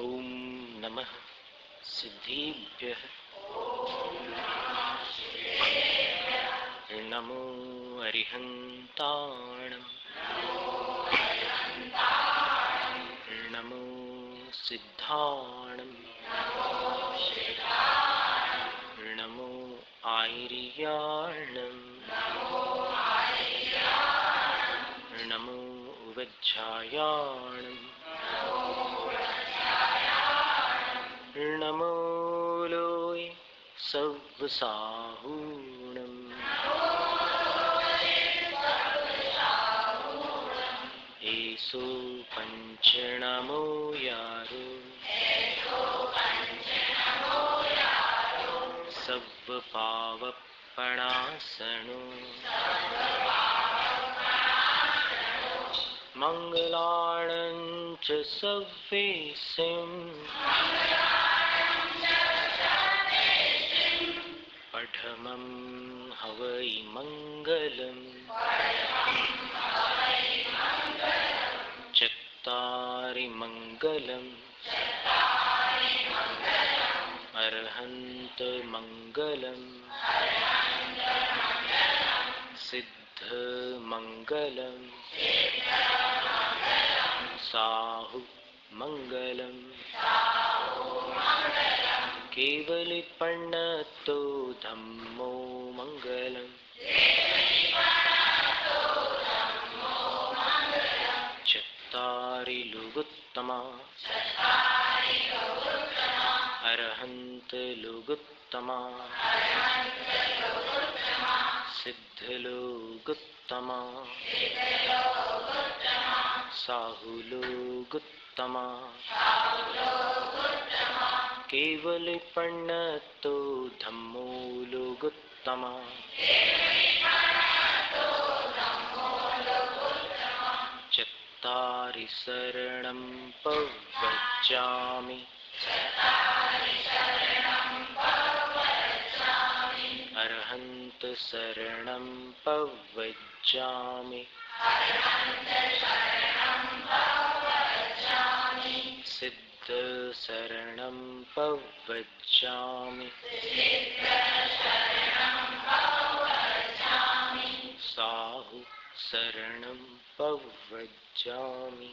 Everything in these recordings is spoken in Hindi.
ओम नमः सिद्धेभ्यः। नमो अरिहन्ताणं। नमो सिद्धाणं। नमो आयर्याणं। नमो वज्रायाणं। नमो लोय सव्वसाहूणं। एसो पञ्चनमो यारो सव्वपावपणासनो मङ्गलाणं च सव्वेसिं पठमं हवै मङ्गलम् चत्तारि मङ्गलम् अर्हन्त मङ्गलम् सिद्ध मङ्गलम् साहु मङ्गलम् केवलिपण्णतो धम्मो मङ्गलम् चत्तारि लोगोत्तमा अरहन्त लोगोत्तमा सिद्ध लोगोत्तमा साहु लोगोत्तमा केवलिपण्णतो धम्मो लोगोत्तमा चत्तारि शरणं पवज्जामि अरहन्त शरणं पवज्जामि सिद्ध शरणं पवज्जामि साहु शरणं पवज्जामि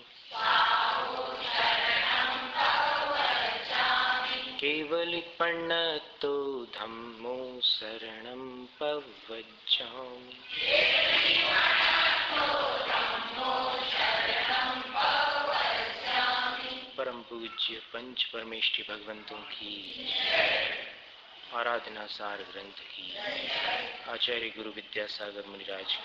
केवलिपण्णतो धम्मो शरणं पवज्जामि परम पूज्य पंच परमेष्ठी भगवंतों की आराधना सार ग्रंथ की आचार्य गुरु विद्यासागर मुनिराज की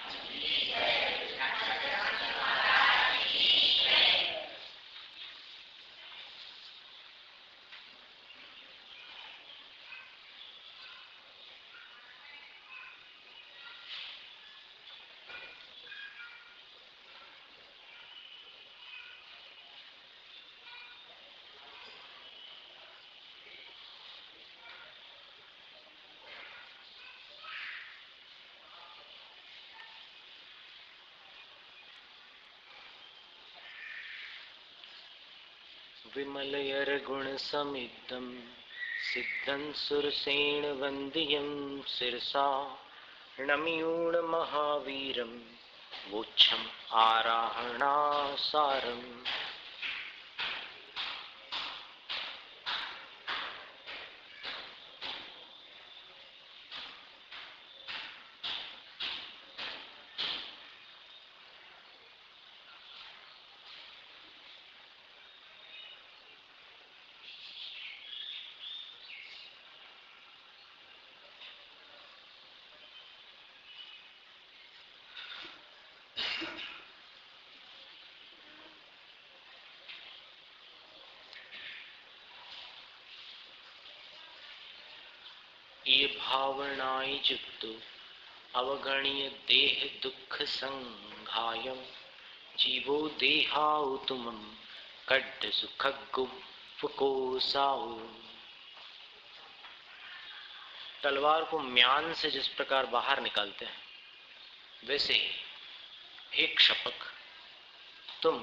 विमलयर गुण समिद्धं सिद्धं सुरसेन वंद्यं शिरसा नमियूण महावीरं वोच्छम् आराहणासारम् ये भावनाय युक्तो अवगण्य देह दुख संघायम जीवो देहाउतुमं कड्ड सुखगुफकोसाओ। तलवार को म्यान से जिस प्रकार बाहर निकालते हैं वैसे ही हे क्षपक तुम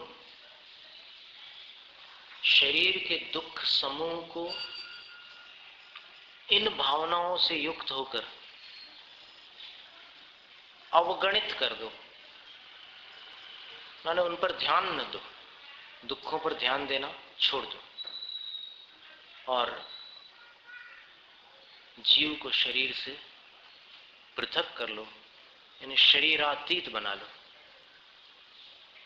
शरीर के दुख समूह को इन भावनाओं से युक्त होकर अवगणित कर दो, माने उन पर ध्यान न दो, दुखों पर ध्यान देना छोड़ दो और जीव को शरीर से पृथक कर लो, यानी शरीरातीत बना लो।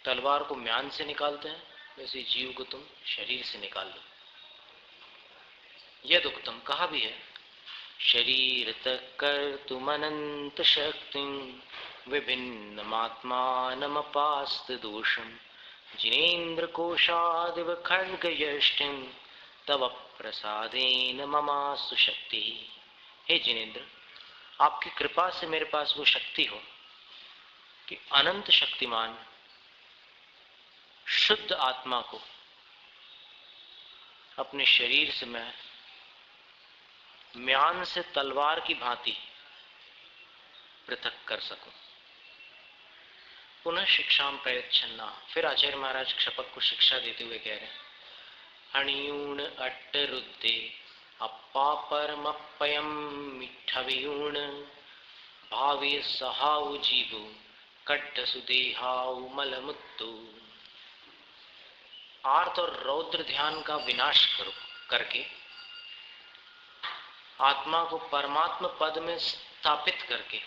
तलवार को म्यान से निकालते हैं, वैसे जीव को तुम शरीर से निकाल लो। यद उत्तम, कहा भी है, शरीर तक कर तुम अनंत शक्ति विभिन्नमात्मानमपास्त दोषम जिनेन्द्र कोशादिव खड्ग यष्टिम तव प्रसादेन ममास्तु शक्ति। हे जिनेन्द्र, आपकी कृपा से मेरे पास वो शक्ति हो कि अनंत शक्तिमान शुद्ध आत्मा को अपने शरीर से मैं म्यान से तलवार की भांति पृथक कर सकूं। पुनः शिक्षाम प्रयच्छन्ना, फिर आचार्य महाराज क्षपक को शिक्षा देते हुए कह रहे हैं, हणियूण अट्टरुद्धे अप्पा परमप्पयम मिठ्ठवियूण भावे सहाउ जीवो कड्ड सुदेहाउ मलमुत्तो। आर्त और रौद्र ध्यान का विनाश करके आत्मा को परमात्मा पद में स्थापित करके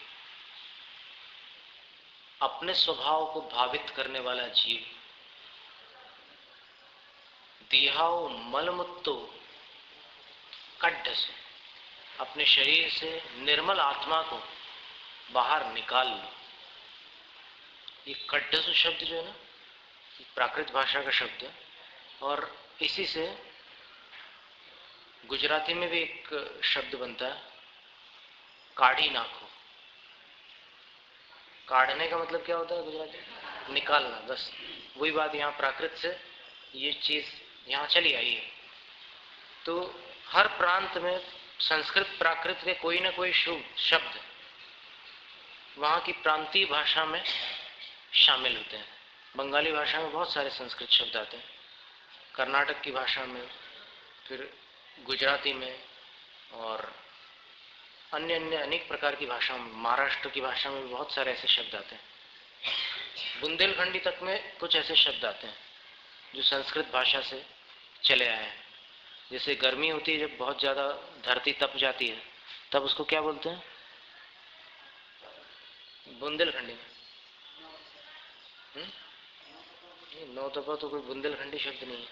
अपने स्वभाव को भावित करने वाला जीव देहाओ मलमुत्तो कड्ड से, अपने शरीर से निर्मल आत्मा को बाहर निकाल लो। ये कड्डसु शब्द जो है ना, प्राकृत भाषा का शब्द है और इसी से गुजराती में भी एक शब्द बनता है, काढ़ी नाखो। काढ़ने का मतलब क्या होता है गुजराती? निकालना, बस वही बात यहाँ प्राकृत से ये चीज यहाँ चली आई है। तो हर प्रांत में संस्कृत प्राकृत के कोई ना कोई शब्द वहाँ की प्रांतीय भाषा में शामिल होते हैं। बंगाली भाषा में बहुत सारे संस्कृत शब्द आते हैं, कर्नाटक की भाषा में, फिर गुजराती में और अन्य अन्य अनेक प्रकार की भाषा में, महाराष्ट्र की भाषा में बहुत सारे ऐसे शब्द आते हैं। बुंदेलखंडी तक में कुछ ऐसे शब्द आते हैं जो संस्कृत भाषा से चले आए हैं। जैसे गर्मी होती है, जब बहुत ज़्यादा धरती तप जाती है, तब उसको क्या बोलते हैं बुंदेलखंडी में? नौ तपा तो कोई बुंदेलखंडी शब्द नहीं है,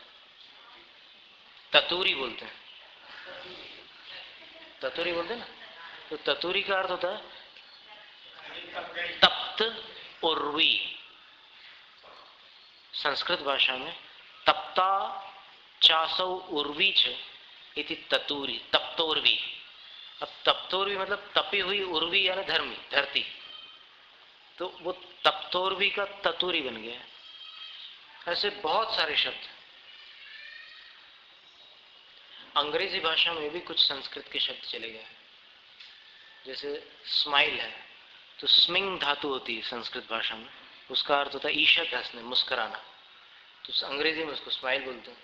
ततूरी बोलते हैं। ततूरी बोलते हैं ना, तो ततूरी का अर्थ होता है तप्त उर्वी। संस्कृत भाषा में तप्ता चासौ उर्वी छ इति ततूरी, तप्तोर्वी। अब तप्तोर्वी मतलब तपी हुई उर्वी यानी धरती, तो वो तप्तोर्वी का ततूरी बन गया। ऐसे बहुत सारे शब्द। अंग्रेजी भाषा में भी कुछ संस्कृत के शब्द चले गए, जैसे स्माइल है तो स्मिंग धातु होती है संस्कृत भाषा में, उसका अर्थ होता है ईशक हंसने, मुस्कुराना, तो अंग्रेजी में उसको स्माइल बोलते हैं।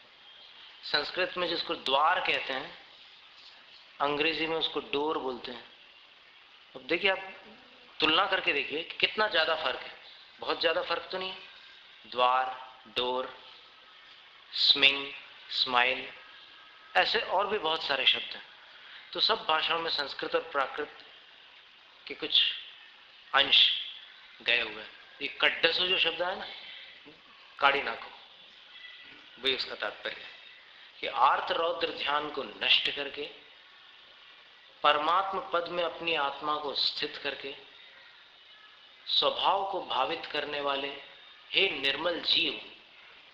संस्कृत में जिसको द्वार कहते हैं, अंग्रेजी में उसको डोर बोलते हैं। अब देखिए, आप तुलना करके देखिए कि कितना ज्यादा फर्क है। बहुत ज्यादा फर्क तो नहीं है। द्वार, डोर, स्मिंग, स्माइल, ऐसे और भी बहुत सारे शब्द हैं। तो सब भाषाओं में संस्कृत और प्राकृत के कुछ अंश गए हुए हैं। ये कड्डसु जो शब्द है ना, काड़ी नाको, वही उसका तात्पर्य है कि आर्त रौद्र ध्यान को नष्ट करके परमात्मा पद में अपनी आत्मा को स्थित करके स्वभाव को भावित करने वाले हे निर्मल जीव,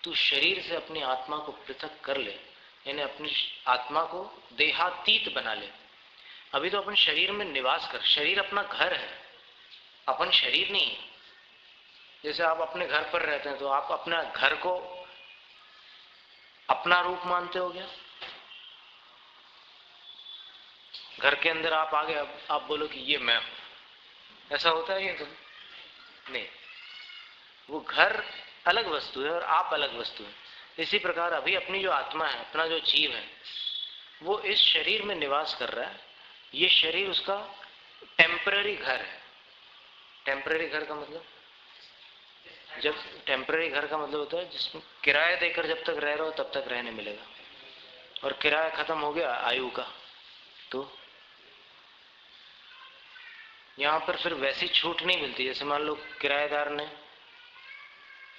तू शरीर से अपनी आत्मा को पृथक कर ले, यानी अपनी आत्मा को देहातीत बना ले। अभी तो अपन शरीर में निवास कर, शरीर अपना घर है, अपन शरीर नहीं है। जैसे आप अपने घर पर रहते हैं तो आप अपना घर को अपना रूप मानते हो क्या? घर के अंदर आप आ गए, आप बोलो कि ये मैं हूं, ऐसा होता है ये? तो नहीं, वो घर अलग वस्तु है और आप अलग वस्तु है। इसी प्रकार अभी अपनी जो आत्मा है, अपना जो जीव है, वो इस शरीर में निवास कर रहा है। ये शरीर उसका टेम्पररी घर है। टेम्पररी घर का मतलब, जब टेम्पररी घर का मतलब होता है जिसमें किराया देकर जब तक रह रहे हो तब तक रहने मिलेगा, और किराया खत्म हो गया आयु का, तो यहां पर फिर वैसी छूट नहीं मिलती। जैसे मान लो किराएदार ने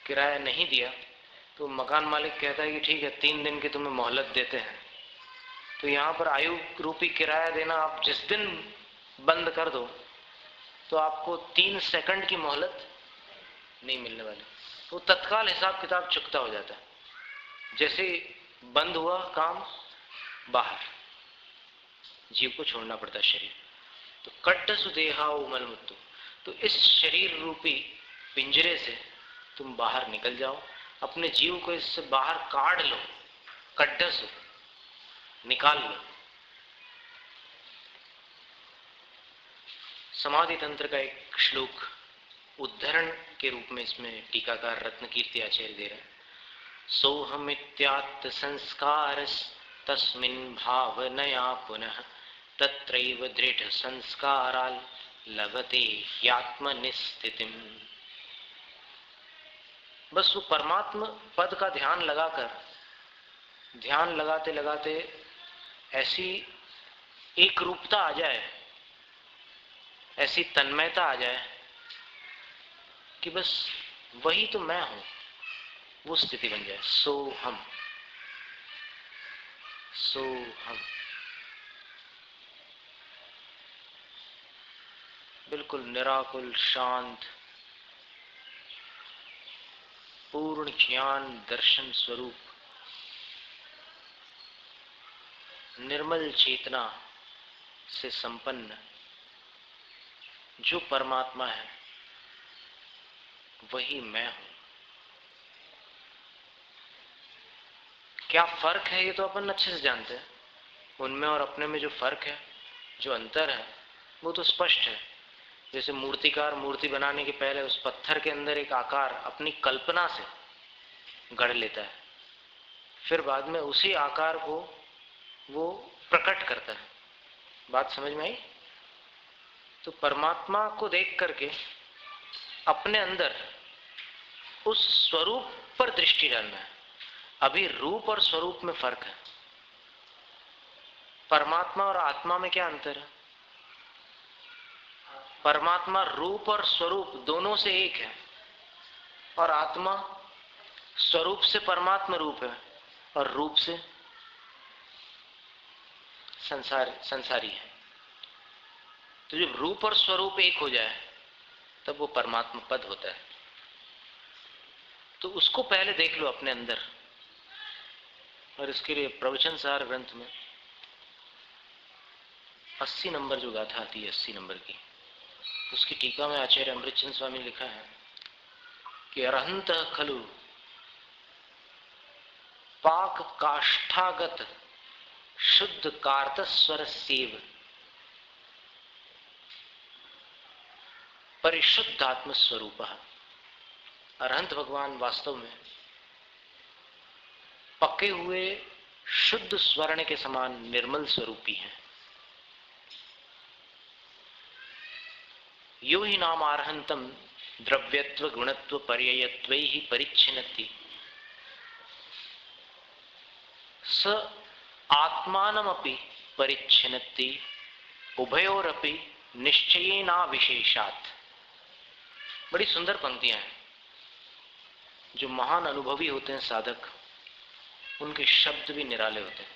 किराया नहीं दिया तो मकान मालिक कहता है कि ठीक है 3 दिन की तुम्हें मोहलत देते हैं। तो यहाँ पर आयु रूपी किराया देना आप जिस दिन बंद कर दो तो आपको 3 सेकंड की मोहलत नहीं मिलने वाली, तो तत्काल हिसाब किताब चुकता हो जाता है। जैसे बंद हुआ काम, बाहर जीव को छोड़ना पड़ता है शरीर। तो कट्ट सुदेहा उमल मुत्तु, तो इस शरीर रूपी पिंजरे से तुम बाहर निकल जाओ, अपने जीव को इससे बाहर काढ़ लो, कड्डस निकाल लो। समाधि तंत्र का एक श्लोक उद्धरण के रूप में इसमें टीकाकार रत्नकीर्ति आचार्य दे रहे हैं। सोहमित्यात्त संस्कारस तस्मिन् भावनया पुनः तत्रैव दृढ़ संस्काराल लभते ह्यात्मनिस्थितिम। बस वो परमात्मा पद का ध्यान लगाकर, ध्यान लगाते लगाते ऐसी एक रूपता आ जाए, ऐसी तन्मयता आ जाए कि बस वही तो मैं हूं, वो स्थिति बन जाए। सो हम, सो हम, बिल्कुल निराकुल शांत पूर्ण ज्ञान दर्शन स्वरूप, निर्मल चेतना से संपन्न जो परमात्मा है वही मैं हूं। क्या फर्क है ये तो अपन अच्छे से जानते हैं, उनमें और अपने में जो फर्क है, जो अंतर है वो तो स्पष्ट है। जैसे मूर्तिकार मूर्ति बनाने के पहले उस पत्थर के अंदर एक आकार अपनी कल्पना से गढ़ लेता है, फिर बाद में उसी आकार को वो प्रकट करता है। बात समझ में आई? तो परमात्मा को देख करके अपने अंदर उस स्वरूप पर दृष्टि डालना है। अभी रूप और स्वरूप में फर्क है। परमात्मा और आत्मा में क्या अंतर है? परमात्मा रूप और स्वरूप दोनों से एक है, और आत्मा स्वरूप से परमात्मा रूप है और रूप से संसारी है। तो जब रूप और स्वरूप एक हो जाए तब वो परमात्मा पद होता है। तो उसको पहले देख लो अपने अंदर। और इसके लिए प्रवचन सार ग्रंथ में 80 नंबर जो गाथा आती है, 80 नंबर की, उसकी टीका में आचार्य अमृतचंद स्वामी लिखा है कि अरहंत खलु पाक काष्ठागत शुद्ध कार्तस्वर सेव परिशुद्ध आत्म स्वरूप। अरहंत भगवान वास्तव में पके हुए शुद्ध स्वर्ण के समान निर्मल स्वरूपी है। यो ही नाम आरहंतम द्रव्यत्व गुणत्व पर्ययत्वै ही परिच्छिन्नति स आत्मानमपि परिच्छिन्नति उभयोरपि निश्चयेना विशेषात्। बड़ी सुंदर पंक्तियां हैं। जो महान अनुभवी होते हैं साधक, उनके शब्द भी निराले होते हैं।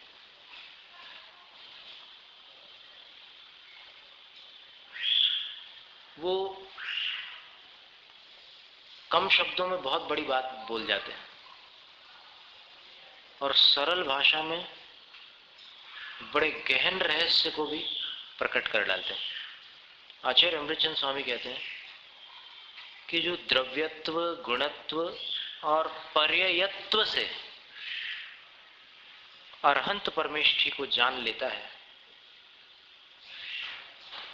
वो कम शब्दों में बहुत बड़ी बात बोल जाते हैं और सरल भाषा में बड़े गहन रहस्य को भी प्रकट कर डालते हैं। आचार्य अमृतचंद स्वामी कहते हैं कि जो द्रव्यत्व गुणत्व और पर्ययत्व से अरहंत परमेष्ठी को जान लेता है,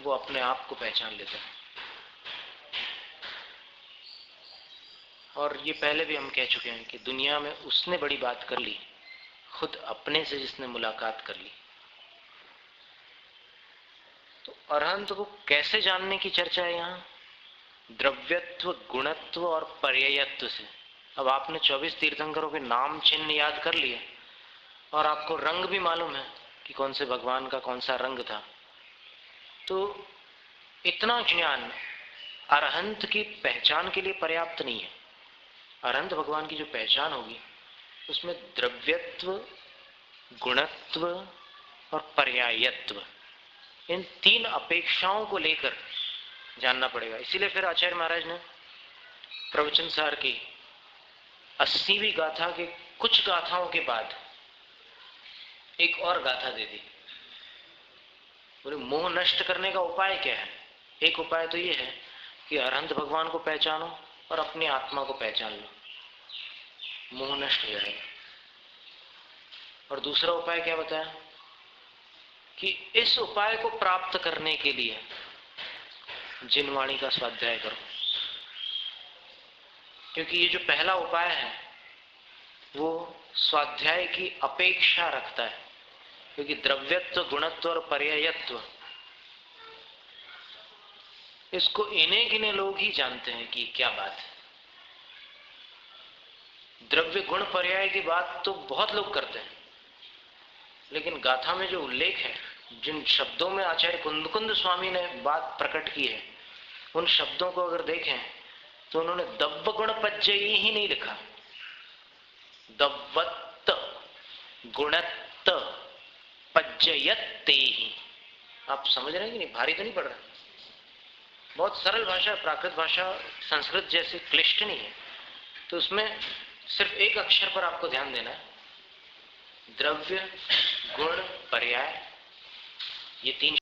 वो अपने आप को पहचान लेता है। और ये पहले भी हम कह चुके हैं कि दुनिया में उसने बड़ी बात कर ली खुद अपने से जिसने मुलाकात कर ली। तो अरहंत को कैसे जानने की चर्चा है यहाँ? द्रव्यत्व, गुणत्व और पर्यायत्व से। अब आपने 24 तीर्थंकरों के नाम चिन्ह याद कर लिए और आपको रंग भी मालूम है कि कौन से भगवान का कौन सा रंग था, तो इतना ज्ञान अरहंत की पहचान के लिए पर्याप्त नहीं है। अरहंत भगवान की जो पहचान होगी उसमें द्रव्यत्व, गुणत्व और पर्यायत्व, इन 3 अपेक्षाओं को लेकर जानना पड़ेगा। इसीलिए फिर आचार्य महाराज ने प्रवचन सार की 80वीं गाथा के कुछ गाथाओं के बाद एक और गाथा दे दी। बोले मोह नष्ट करने का उपाय क्या है? एक उपाय तो ये है कि अरहंत भगवान को पहचानो और अपनी आत्मा को पहचान लो, मोह नष्ट हो जाएगा। और दूसरा उपाय क्या बताया कि इस उपाय को प्राप्त करने के लिए जिनवाणी का स्वाध्याय करो, क्योंकि ये जो पहला उपाय है वो स्वाध्याय की अपेक्षा रखता है, क्योंकि द्रव्यत्व, गुणत्व और पर्यायत्व इसको इन्हें गिने लोग ही जानते हैं कि क्या बात है। द्रव्य गुण पर्याय की बात तो बहुत लोग करते हैं, लेकिन गाथा में जो उल्लेख है, जिन शब्दों में आचार्य कुंद स्वामी ने बात प्रकट की है, उन शब्दों को अगर देखें तो उन्होंने दव्य गुण पज्जयी ही नहीं लिखा, दव्वत्त गुणत्त पज्जयत्ते ही। आप समझ रहे हैं कि नहीं? भारी तो नहीं पड़ रहा, बहुत सरल भाषा, प्राकृत भाषा संस्कृत जैसी क्लिष्ट नहीं है। तो उसमें सिर्फ एक अक्षर पर आपको ध्यान देना है, द्रव्य गुण पर्याय, ये 3